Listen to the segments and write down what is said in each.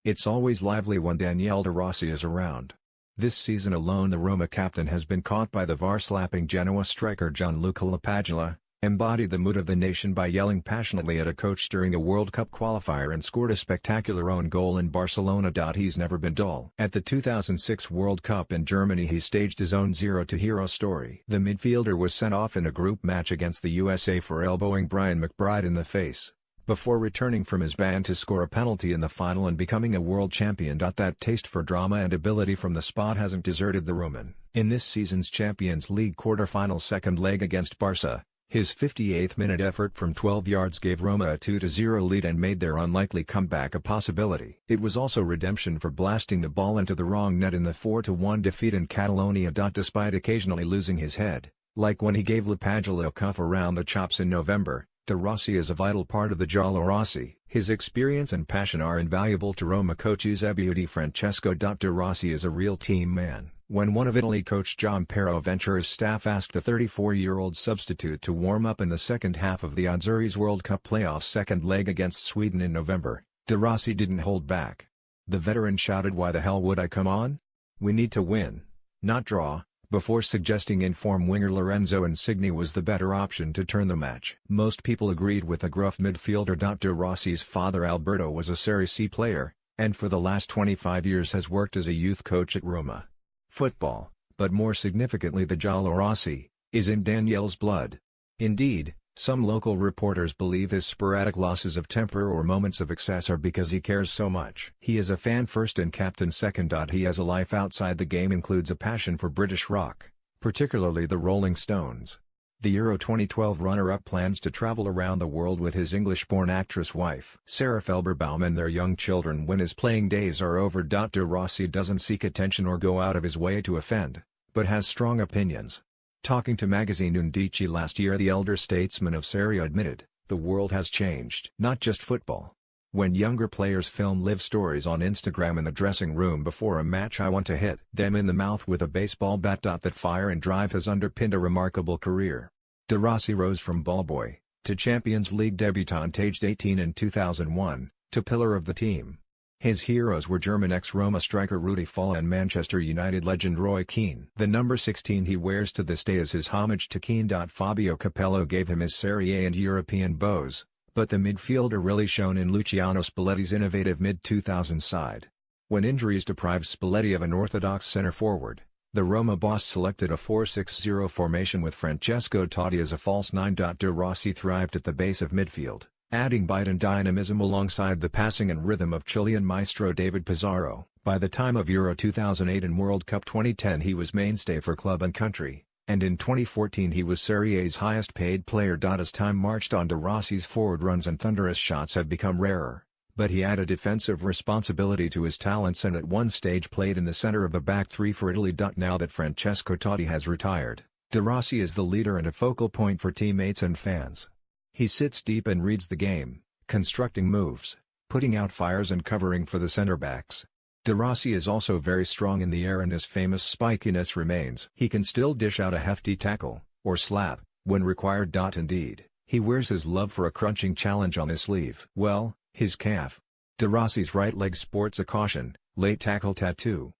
It's always lively when Daniele De Rossi is around. This season alone the Roma captain has been caught by the VAR-slapping Genoa striker Gianluca Lapadula, embodied the mood of the nation by yelling passionately at a coach during a World Cup qualifier and scored a spectacular own goal in Barcelona. He's never been dull. At the 2006 World Cup in Germany he staged his own zero-to-hero story. The midfielder was sent off in a group match against the USA for elbowing Brian McBride in the face, before returning from his ban to score a penalty in the final and becoming a world champion. That taste for drama and ability from the spot hasn't deserted the Roman. In this season's Champions League quarter-final second leg against Barca, his 58th-minute effort from 12 yards gave Roma a 2-0 lead and made their unlikely comeback a possibility. It was also redemption for blasting the ball into the wrong net in the 4-1 defeat in Catalonia. Despite occasionally losing his head, like when he gave Lapadula a cuff around the chops in November, De Rossi is a vital part of the giallorossi. His experience and passion are invaluable to Roma coach Eusebio Di Francesco. De Rossi is a real team man. When one of Italy coach Gianpiero Ventura's staff asked the 34-year-old substitute to warm up in the second half of the Azzurri's World Cup playoff second leg against Sweden in November, De Rossi didn't hold back. The veteran shouted, "Why the hell would I come on? We need to win, not draw," before suggesting in-form winger Lorenzo Insigne was the better option to turn the match. Most people agreed with the gruff midfielder. De Rossi's father Alberto was a Serie C player, and for the last 25 years has worked as a youth coach at Roma. Football, but more significantly the giallorossi, is in Daniele's blood. Indeed, some local reporters believe his sporadic losses of temper or moments of excess are because he cares so much. He is a fan first and captain second. He has a life outside the game, includes a passion for British rock, particularly the Rolling Stones. The Euro 2012 runner-up plans to travel around the world with his English-born actress wife Sarah Felberbaum and their young children when his playing days are over. De Rossi doesn't seek attention or go out of his way to offend, but has strong opinions. Talking to magazine Undici last year, the elder statesman of Serie A admitted, "The world has changed. Not just football. When younger players film live stories on Instagram in the dressing room before a match, I want to hit them in the mouth with a baseball bat." That fire and drive has underpinned a remarkable career. De Rossi rose from ball boy, to Champions League debutant aged 18 in 2001, to pillar of the team. His heroes were German ex-Roma striker Rudi Völler and Manchester United legend Roy Keane. The number 16 he wears to this day is his homage to Keane. Fabio Capello gave him his Serie A and European bows, but the midfielder really shone in Luciano Spalletti's innovative mid-2000s side. When injuries deprived Spalletti of an orthodox centre-forward, the Roma boss selected a 4-6-0 formation with Francesco Totti as a false nine. De Rossi thrived at the base of midfield, adding bite and dynamism alongside the passing and rhythm of Chilean maestro David Pizarro. By the time of Euro 2008 and World Cup 2010 he was mainstay for club and country, and in 2014 he was Serie A's highest paid player. As time marched on, De Rossi's forward runs and thunderous shots have become rarer, but he added defensive responsibility to his talents and at one stage played in the center of the back three for Italy. Now that Francesco Totti has retired, De Rossi is the leader and a focal point for teammates and fans. He sits deep and reads the game, constructing moves, putting out fires and covering for the center-backs. De Rossi is also very strong in the air and his famous spikiness remains. He can still dish out a hefty tackle, or slap, when required. Indeed, he wears his love for a crunching challenge on his sleeve. Well, his calf. De Rossi's right leg sports a caution, late tackle tattoo.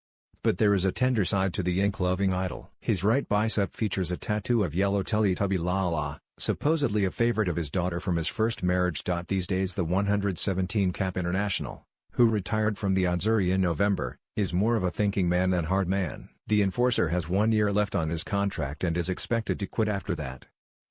But there is a tender side to the ink-loving idol. His right bicep features a tattoo of yellow Teletubby Lala, supposedly a favorite of his daughter from his first marriage. These days the 117 cap international, who retired from the Azzurri in November, is more of a thinking man than hard man. The enforcer has 1 year left on his contract and is expected to quit after that.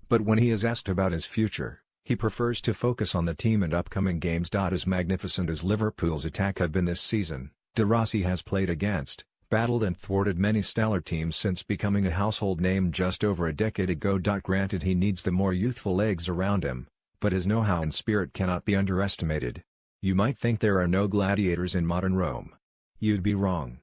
But when he is asked about his future, he prefers to focus on the team and upcoming games. As magnificent as Liverpool's attack have been this season, De Rossi has played against, battled and thwarted many stellar teams since becoming a household name just over a decade ago. Granted, he needs the more youthful legs around him, but his know-how and spirit cannot be underestimated. You might think there are no gladiators in modern Rome. You'd be wrong.